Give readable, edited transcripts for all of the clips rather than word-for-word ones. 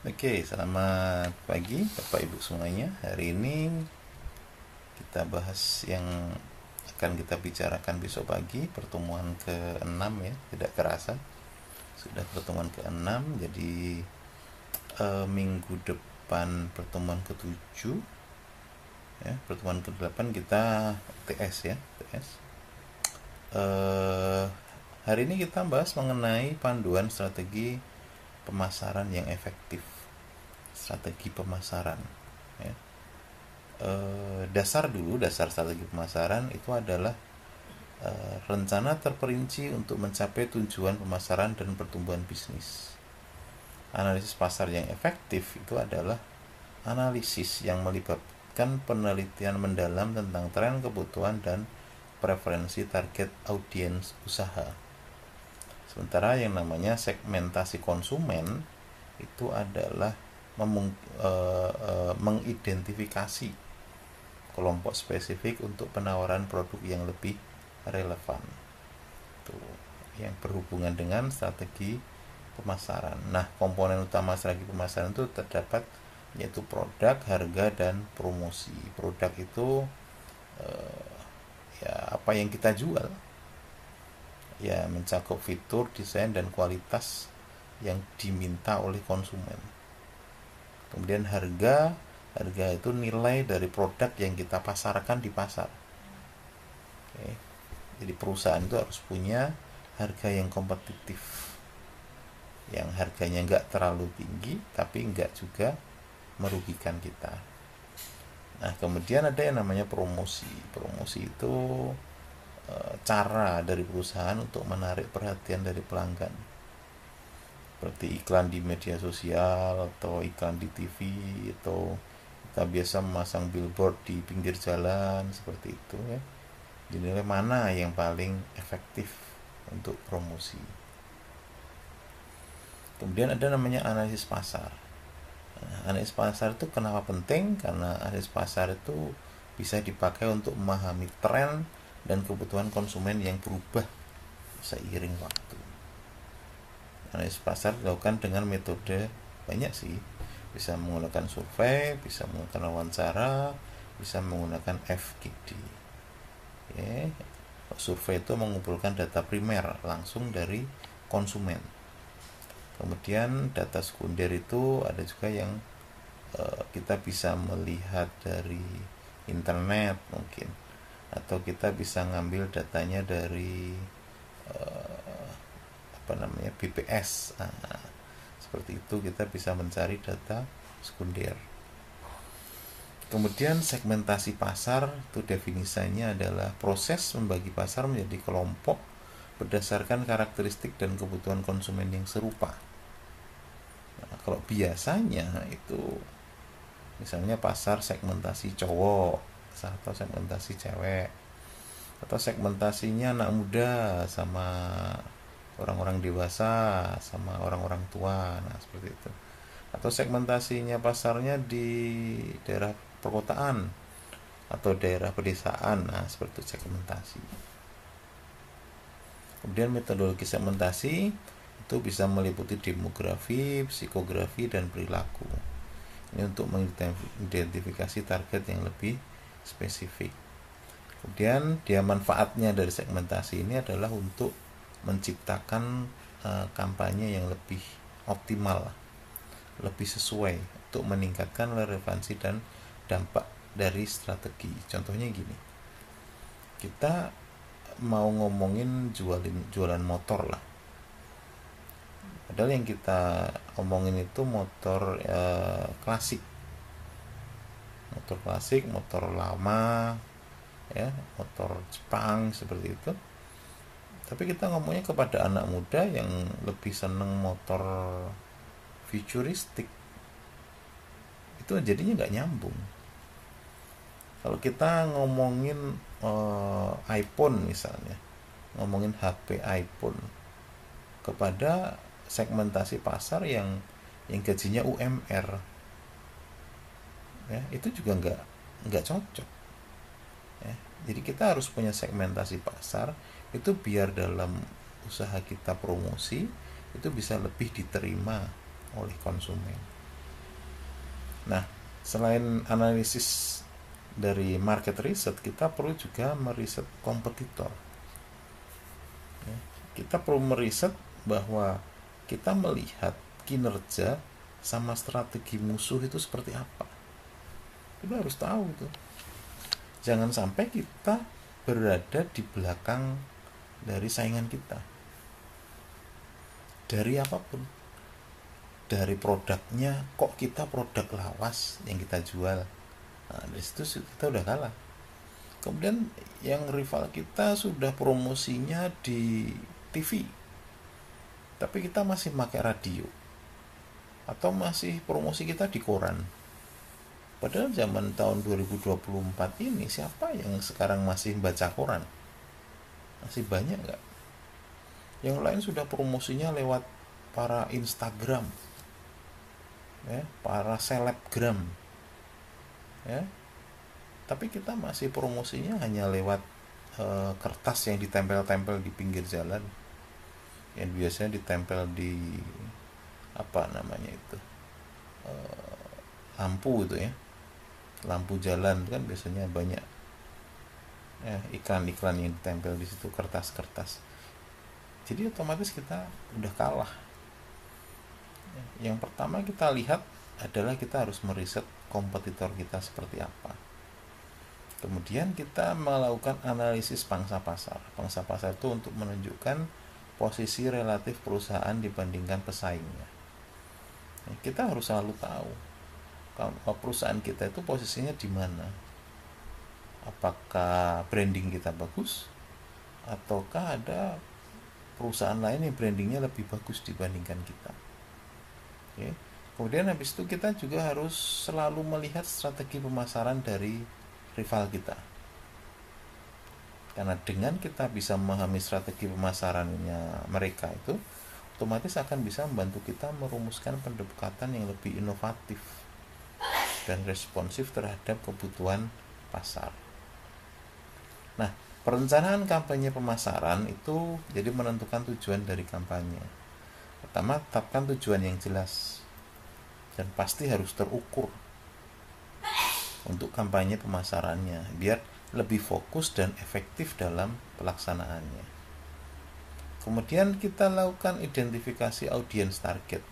Oke, selamat pagi Bapak Ibu semuanya. Hari ini kita bahas yang akan kita bicarakan besok pagi, pertemuan ke-6 ya, tidak kerasa. Sudah pertemuan ke-6, jadi minggu depan pertemuan ke-7 ya, pertemuan ke-8 kita TS ya, TS. Hari ini kita bahas mengenai panduan strategi pemasaran yang efektif. Strategi pemasaran ya. Dasar strategi pemasaran itu adalah rencana terperinci untuk mencapai tujuan pemasaran dan pertumbuhan bisnis. Analisis pasar yang efektif itu adalah analisis yang melibatkan penelitian mendalam tentang tren, kebutuhan, dan preferensi target audiens usaha. Sementara yang namanya segmentasi konsumen itu adalah mengidentifikasi kelompok spesifik untuk penawaran produk yang lebih relevan. Tuh, yang berhubungan dengan strategi pemasaran. Nah, komponen utama strategi pemasaran itu terdapat yaitu produk, harga, dan promosi. Produk itu ya apa yang kita jual. Ya, mencakup fitur, desain, dan kualitas yang diminta oleh konsumen. Kemudian harga itu nilai dari produk yang kita pasarkan di pasar. Oke. Jadi perusahaan itu harus punya harga yang kompetitif, yang harganya nggak terlalu tinggi tapi nggak juga merugikan kita. Nah, kemudian ada yang namanya promosi. Promosi itu cara dari perusahaan untuk menarik perhatian dari pelanggan, seperti iklan di media sosial atau iklan di TV, atau kita biasa memasang billboard di pinggir jalan seperti itu ya. Dinilai mana yang paling efektif untuk promosi. Kemudian ada namanya analisis pasar. Nah, analisis pasar itu kenapa penting? Karena analisis pasar itu bisa dipakai untuk memahami tren dan kebutuhan konsumen yang berubah seiring waktu. Analisis pasar dilakukan dengan metode banyak sih. Bisa menggunakan survei, bisa menggunakan wawancara, bisa menggunakan FGD. Ya, survei itu mengumpulkan data primer langsung dari konsumen. Kemudian data sekunder itu ada juga yang kita bisa melihat dari internet mungkin, atau kita bisa ngambil datanya dari BPS. Nah, seperti itu kita bisa mencari data sekunder. Kemudian segmentasi pasar itu definisinya adalah proses membagi pasar menjadi kelompok berdasarkan karakteristik dan kebutuhan konsumen yang serupa. Nah, kalau biasanya itu misalnya pasar segmentasi cowok atau segmentasi cewek, atau segmentasinya anak muda sama orang-orang dewasa sama orang-orang tua. Nah, seperti itu. Atau segmentasinya pasarnya di daerah perkotaan atau daerah pedesaan. Nah, seperti itu segmentasi. Kemudian metodologi segmentasi itu bisa meliputi demografi, psikografi, dan perilaku. Ini untuk mengidentifikasi target yang lebih spesifik. Kemudian dia manfaatnya dari segmentasi ini adalah untuk menciptakan kampanye yang lebih optimal, lebih sesuai untuk meningkatkan relevansi dan dampak dari strategi. Contohnya gini, kita mau ngomongin jualan motor lah, padahal yang kita omongin itu motor klasik, motor lama ya, motor Jepang seperti itu. Tapi kita ngomongnya kepada anak muda yang lebih seneng motor futuristik, itu jadinya nggak nyambung. Kalau kita ngomongin iPhone misalnya, ngomongin HP iPhone kepada segmentasi pasar yang gajinya UMR, ya, itu juga nggak cocok. Ya, jadi kita harus punya segmentasi pasar itu biar dalam usaha kita promosi itu bisa lebih diterima oleh konsumen. Nah, selain analisis dari market research, kita perlu juga meriset kompetitor. Ya, kita perlu meriset bahwa kita melihat kinerja sama strategi musuh itu seperti apa. Kita harus tahu tuh. Jangan sampai kita berada di belakang dari saingan kita. Dari apapun. Dari produknya, kok kita produk lawas yang kita jual. Nah, dari situ kita udah kalah. Kemudian yang rival kita sudah promosinya di TV, tapi kita masih pakai radio, atau masih promosi kita di koran. Padahal zaman tahun 2024 ini, siapa yang sekarang masih baca koran? Masih banyak nggak? Yang lain sudah promosinya lewat para Instagram, ya, para selebgram, ya. Tapi kita masih promosinya hanya lewat kertas yang ditempel-tempel di pinggir jalan, yang biasanya ditempel di apa namanya itu, lampu itu ya, lampu jalan kan biasanya banyak iklan-iklan yang ditempel di situ, kertas-kertas. Jadi otomatis kita udah kalah. Yang pertama kita lihat adalah kita harus meriset kompetitor kita seperti apa. Kemudian kita melakukan analisis pangsa pasar. Pangsa pasar itu untuk menunjukkan posisi relatif perusahaan dibandingkan pesaingnya. Kita harus selalu tahu kalau perusahaan kita itu posisinya di mana. Apakah branding kita bagus, ataukah ada perusahaan lain yang brandingnya lebih bagus dibandingkan kita. Oke. Kemudian habis itu kita juga harus selalu melihat strategi pemasaran dari rival kita. Karena dengan kita bisa memahami strategi pemasarannya mereka itu, otomatis akan bisa membantu kita merumuskan pendekatan yang lebih inovatif dan responsif terhadap kebutuhan pasar. Nah, perencanaan kampanye pemasaran itu jadi menentukan tujuan dari kampanye. Pertama, tetapkan tujuan yang jelas dan pasti harus terukur untuk kampanye pemasarannya, biar lebih fokus dan efektif dalam pelaksanaannya. Kemudian kita lakukan identifikasi audiens target.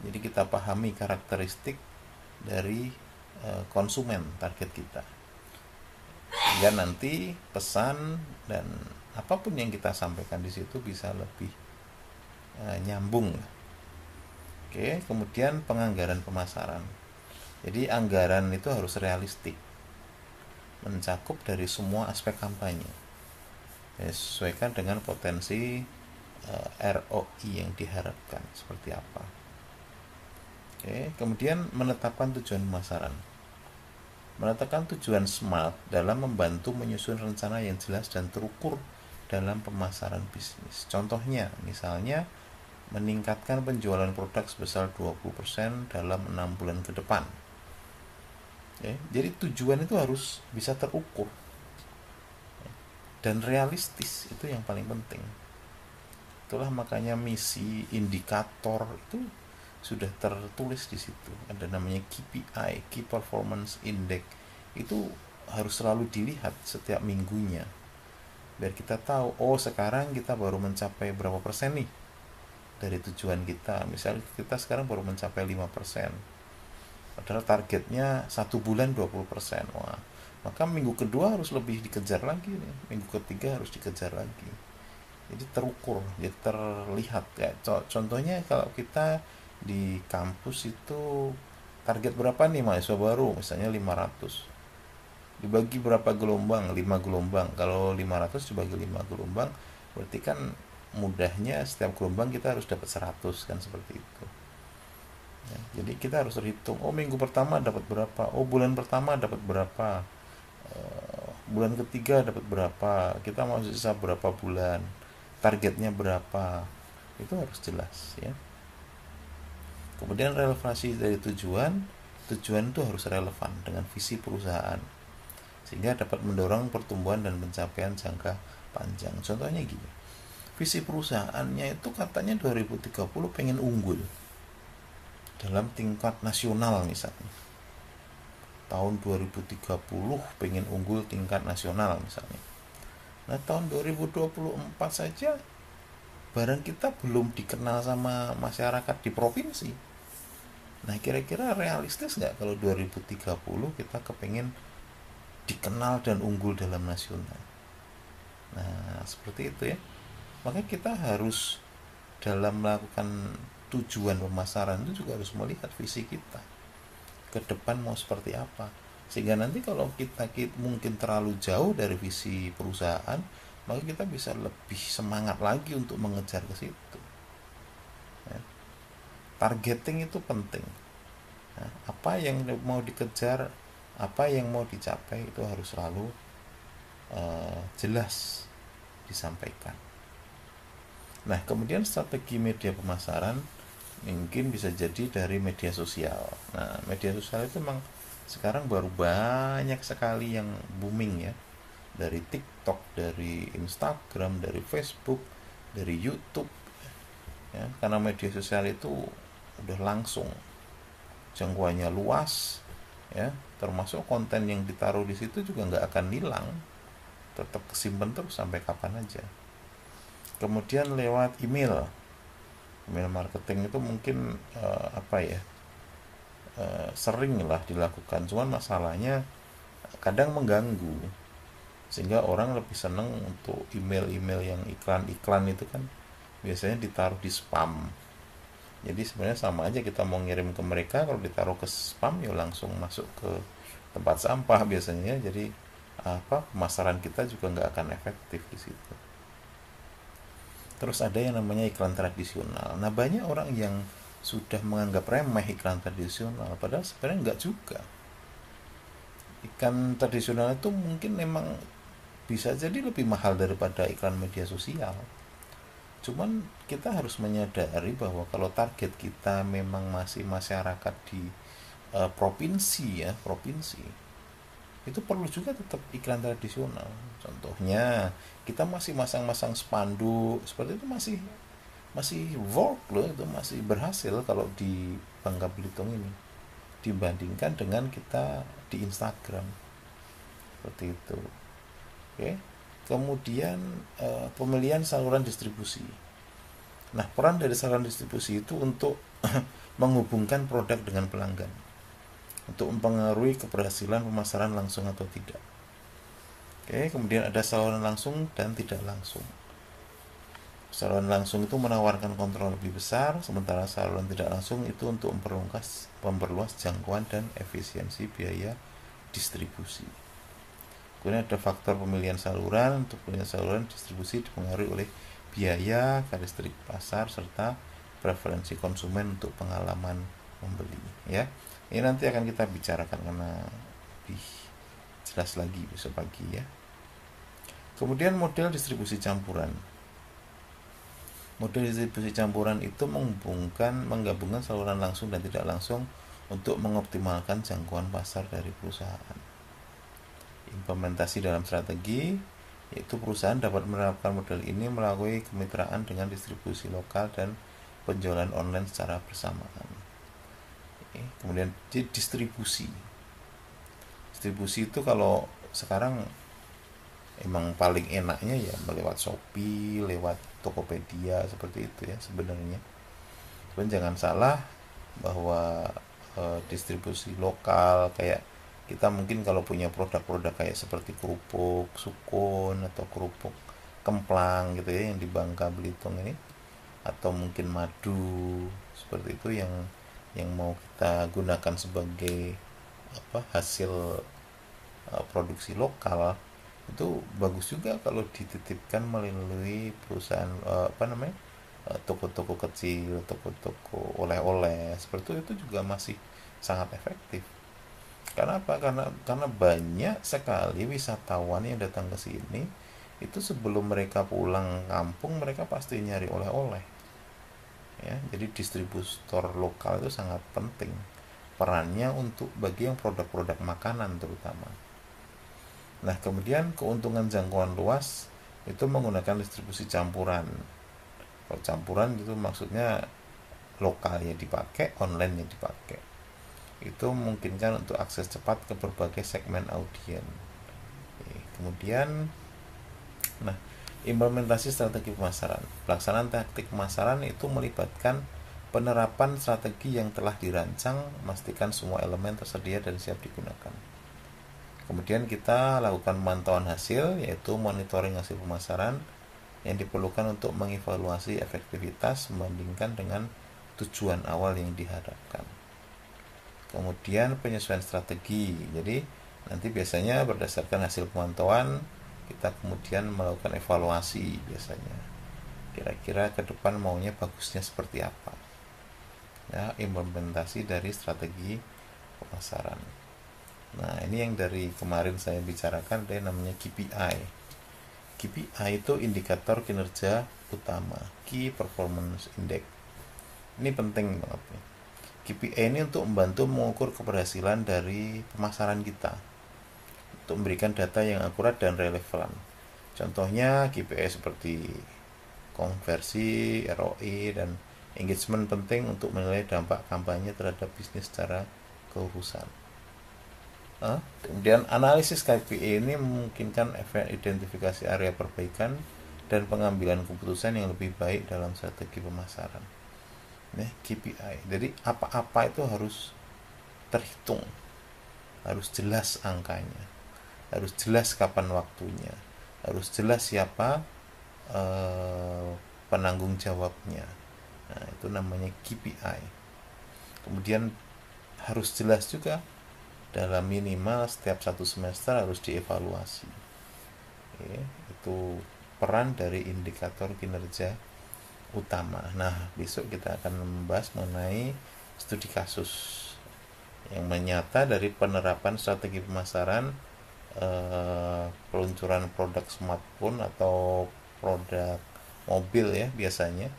Jadi kita pahami karakteristik dari konsumen target kita. Ya, nanti pesan dan apapun yang kita sampaikan di situ bisa lebih nyambung. Oke, kemudian penganggaran pemasaran. Jadi anggaran itu harus realistik, mencakup dari semua aspek kampanye, sesuaikan dengan potensi ROI yang diharapkan seperti apa. Oke, kemudian menetapkan tujuan pemasaran. Menetapkan tujuan SMART dalam membantu menyusun rencana yang jelas dan terukur dalam pemasaran bisnis. Contohnya, misalnya meningkatkan penjualan produk sebesar 20% dalam 6 bulan ke depan. Jadi tujuan itu harus bisa terukur dan realistis, itu yang paling penting. Itulah makanya misi, indikator itu sudah tertulis di situ. Ada namanya KPI, Key Performance Index. Itu harus selalu dilihat setiap minggunya, biar kita tahu, oh sekarang kita baru mencapai berapa persen nih dari tujuan kita. Misalnya kita sekarang baru mencapai 5%, padahal targetnya 1 bulan 20%. Wah, maka minggu kedua harus lebih dikejar lagi nih. Minggu ketiga harus dikejar lagi. Jadi terukur, jadi terlihat ya. Contohnya kalau kita di kampus itu target berapa nih mahasiswa baru, misalnya 500. Dibagi berapa gelombang? 5 gelombang. Kalau 500 dibagi 5 gelombang, berarti kan mudahnya setiap gelombang kita harus dapat 100 kan, seperti itu. Ya, jadi kita harus berhitung, oh minggu pertama dapat berapa, oh bulan pertama dapat berapa, bulan ketiga dapat berapa, kita mau sisa berapa bulan, targetnya berapa, itu harus jelas ya. Kemudian relevansi dari tujuan itu harus relevan dengan visi perusahaan, sehingga dapat mendorong pertumbuhan dan pencapaian jangka panjang. Contohnya gini, visi perusahaannya itu katanya 2030 pengen unggul dalam tingkat nasional misalnya. tahun 2030 pengen unggul tingkat nasional misalnya. Nah, tahun 2024 saja barang kita belum dikenal sama masyarakat di provinsi. Nah, kira-kira realistis nggak kalau 2030 kita kepengen dikenal dan unggul dalam nasional? Nah, seperti itu ya. Maka kita harus dalam melakukan tujuan pemasaran itu juga harus melihat visi kita ke depan mau seperti apa, sehingga nanti kalau kita mungkin terlalu jauh dari visi perusahaan, maka kita bisa lebih semangat lagi untuk mengejar ke situ ya. Targeting itu penting. Nah, apa yang mau dikejar, apa yang mau dicapai itu harus selalu jelas disampaikan. Nah, kemudian strategi media pemasaran mungkin bisa jadi dari media sosial. Nah, media sosial itu memang sekarang baru banyak sekali yang booming ya. Dari TikTok, dari Instagram, dari Facebook, dari YouTube ya. Karena media sosial itu udah langsung, jangkauannya luas ya, termasuk konten yang ditaruh di situ juga nggak akan hilang, tetap kesimpan terus sampai kapan aja. Kemudian lewat email marketing itu mungkin sering lah dilakukan, cuman masalahnya kadang mengganggu, sehingga orang lebih seneng untuk email-email yang iklan-iklan itu kan biasanya ditaruh di spam. Jadi sebenarnya sama aja kita mau ngirim ke mereka, kalau ditaruh ke spam ya langsung masuk ke tempat sampah biasanya. Jadi pemasaran kita juga nggak akan efektif di situ. Terus ada yang namanya iklan tradisional. Nah, banyak orang yang sudah menganggap remeh iklan tradisional, padahal sebenarnya enggak juga. Iklan tradisional itu mungkin memang bisa jadi lebih mahal daripada iklan media sosial. Cuman kita harus menyadari bahwa kalau target kita memang masih masyarakat di provinsi ya, itu perlu juga tetap iklan tradisional. Contohnya kita masih masang-masang spanduk seperti itu, masih work loh, itu masih berhasil kalau di Bangka Belitung ini dibandingkan dengan kita di Instagram seperti itu. Oke. Kemudian pemilihan saluran distribusi. Nah, peran dari saluran distribusi itu untuk menghubungkan produk dengan pelanggan, untuk mempengaruhi keberhasilan pemasaran langsung atau tidak. Oke, kemudian ada saluran langsung dan tidak langsung. Saluran langsung itu menawarkan kontrol lebih besar, sementara saluran tidak langsung itu untuk memperluas jangkauan dan efisiensi biaya distribusi. Kemudian ada faktor pemilihan saluran. Untuk pemilihan saluran distribusi dipengaruhi oleh biaya, karakteristik pasar, serta preferensi konsumen untuk pengalaman membeli ya. Ini nanti akan kita bicarakan karena lebih jelas lagi besok pagi ya. Kemudian model distribusi campuran. Model distribusi campuran itu menggabungkan saluran langsung dan tidak langsung untuk mengoptimalkan jangkauan pasar dari perusahaan. Implementasi dalam strategi, yaitu perusahaan dapat menerapkan model ini melalui kemitraan dengan distribusi lokal dan penjualan online secara bersamaan. Kemudian distribusi itu kalau sekarang emang paling enaknya ya lewat Shopee, lewat Tokopedia seperti itu ya sebenarnya. Cuman jangan salah bahwa distribusi lokal kayak kita mungkin kalau punya produk-produk kayak seperti kerupuk sukun atau kerupuk kemplang gitu ya yang di Bangka Belitung ini, atau mungkin madu seperti itu yang mau kita gunakan sebagai hasil produksi lokal, itu bagus juga kalau dititipkan melalui perusahaan toko-toko kecil, toko-toko oleh-oleh seperti itu juga masih sangat efektif. Karena apa? Karena banyak sekali wisatawan yang datang ke sini itu sebelum mereka pulang kampung mereka pasti nyari oleh-oleh. Ya, jadi distributor lokal itu sangat penting perannya untuk bagi yang produk-produk makanan terutama. Nah, kemudian keuntungan jangkauan luas itu menggunakan distribusi campuran. Kalau campuran itu maksudnya lokal ya dipakai, online ya dipakai. Itu memungkinkan untuk akses cepat ke berbagai segmen audiens. Kemudian, nah, implementasi strategi pemasaran. Pelaksanaan taktik pemasaran itu melibatkan penerapan strategi yang telah dirancang, memastikan semua elemen tersedia dan siap digunakan. Kemudian kita lakukan pemantauan hasil, yaitu monitoring hasil pemasaran yang diperlukan untuk mengevaluasi efektivitas membandingkan dengan tujuan awal yang diharapkan. Kemudian penyesuaian strategi. Jadi nanti biasanya berdasarkan hasil pemantauan kita kemudian melakukan evaluasi biasanya. Kira-kira ke depan maunya bagusnya seperti apa. Ya, implementasi dari strategi pemasaran. Nah, ini yang dari kemarin saya bicarakan, dia namanya KPI. KPI itu indikator kinerja utama, Key Performance Index. Ini penting banget nih. KPI ini untuk membantu mengukur keberhasilan dari pemasaran kita, untuk memberikan data yang akurat dan relevan. Contohnya KPI seperti konversi, ROI, dan engagement penting untuk menilai dampak kampanye terhadap bisnis secara keurusan. Kemudian analisis KPI ini memungkinkan efek identifikasi area perbaikan dan pengambilan keputusan yang lebih baik dalam strategi pemasaran. Nah, KPI. Jadi apa-apa itu harus terhitung, harus jelas angkanya, harus jelas kapan waktunya, harus jelas siapa penanggung jawabnya. Nah, itu namanya KPI. Kemudian harus jelas juga dalam minimal setiap 1 semester harus dievaluasi. Itu peran dari indikator kinerja utama. Nah, besok kita akan membahas mengenai studi kasus yang menyata dari penerapan strategi pemasaran peluncuran produk smartphone atau produk mobil ya biasanya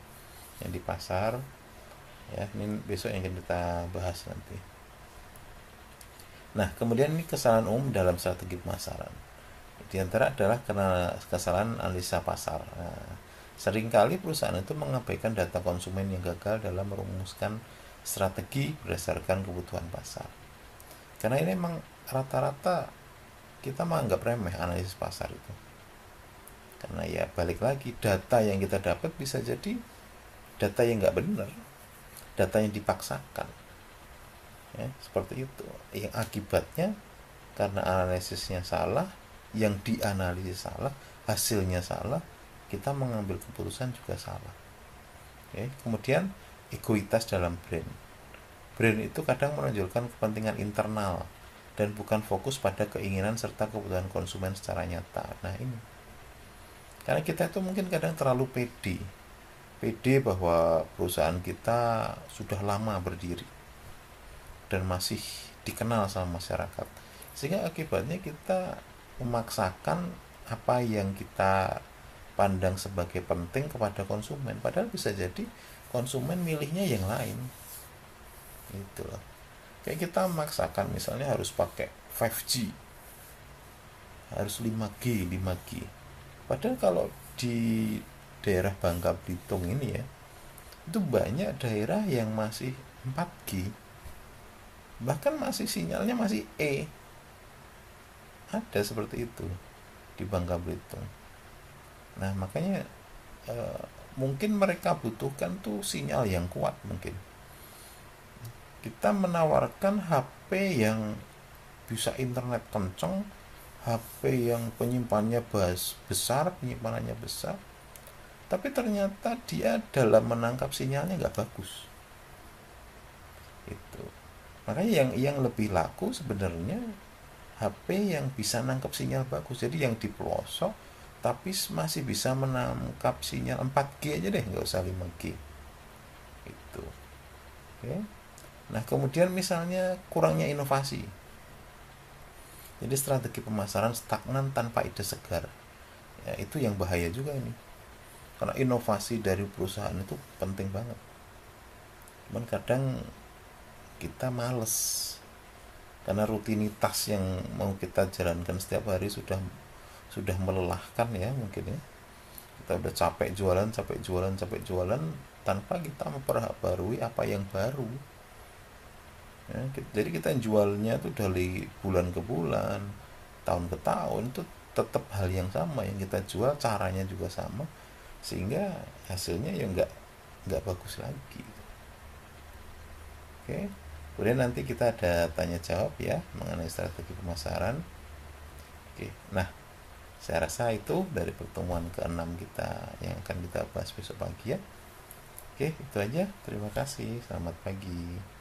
yang di pasar. Ya, ini besok yang akan kita bahas nanti. Nah, kemudian ini kesalahan umum dalam strategi pemasaran. Di antara adalah karena kesalahan analisa pasar. Nah, seringkali perusahaan itu mengabaikan data konsumen yang gagal dalam merumuskan strategi berdasarkan kebutuhan pasar. Karena ini memang rata-rata kita menganggap remeh analisis pasar itu. Karena ya balik lagi, data yang kita dapat bisa jadi data yang nggak benar, data yang dipaksakan. Ya, seperti itu. Yang akibatnya karena analisisnya salah, yang dianalisis salah, hasilnya salah, kita mengambil keputusan juga salah. Oke. Kemudian egoitas dalam brand. Brand itu kadang menonjolkan kepentingan internal dan bukan fokus pada keinginan serta kebutuhan konsumen secara nyata. Nah ini, karena kita itu mungkin kadang terlalu pede bahwa perusahaan kita sudah lama berdiri dan masih dikenal sama masyarakat, sehingga akibatnya kita memaksakan apa yang kita pandang sebagai penting kepada konsumen, padahal bisa jadi konsumen milihnya yang lain. Gitu loh. Kayak kita memaksakan misalnya harus pakai 5G, harus 5G. Padahal kalau di daerah Bangka Belitung ini ya, itu banyak daerah yang masih 4G, bahkan masih sinyalnya masih E. Ada seperti itu di Bangka Belitung. Nah makanya mungkin mereka butuhkan tuh sinyal yang kuat. Mungkin kita menawarkan HP yang bisa internet kenceng, HP yang penyimpanannya penyimpanannya besar, tapi ternyata dia dalam menangkap sinyalnya nggak bagus. Itu makanya yang lebih laku sebenarnya HP yang bisa nangkap sinyal bagus. Jadi yang di pelosok tapi masih bisa menangkap sinyal 4G aja deh, nggak usah 5G. Itu. Oke. Nah kemudian misalnya kurangnya inovasi. Jadi strategi pemasaran stagnan tanpa ide segar. Ya, itu yang bahaya juga ini. Karena inovasi dari perusahaan itu penting banget. Cuman kadang kita males. Karena rutinitas yang mau kita jalankan setiap hari sudah melelahkan ya mungkin ya. Kita udah capek jualan tanpa kita memperbaharui apa yang baru. ya, jadi kita jualnya tuh dari bulan ke bulan, tahun ke tahun, itu tetap hal yang sama yang kita jual, caranya juga sama, sehingga hasilnya ya nggak bagus lagi. Oke, kemudian nanti kita ada tanya jawab ya mengenai strategi pemasaran. Oke, nah saya rasa itu dari pertemuan ke-6 kita yang akan kita bahas besok pagi ya. Oke, itu aja. Terima kasih. Selamat pagi.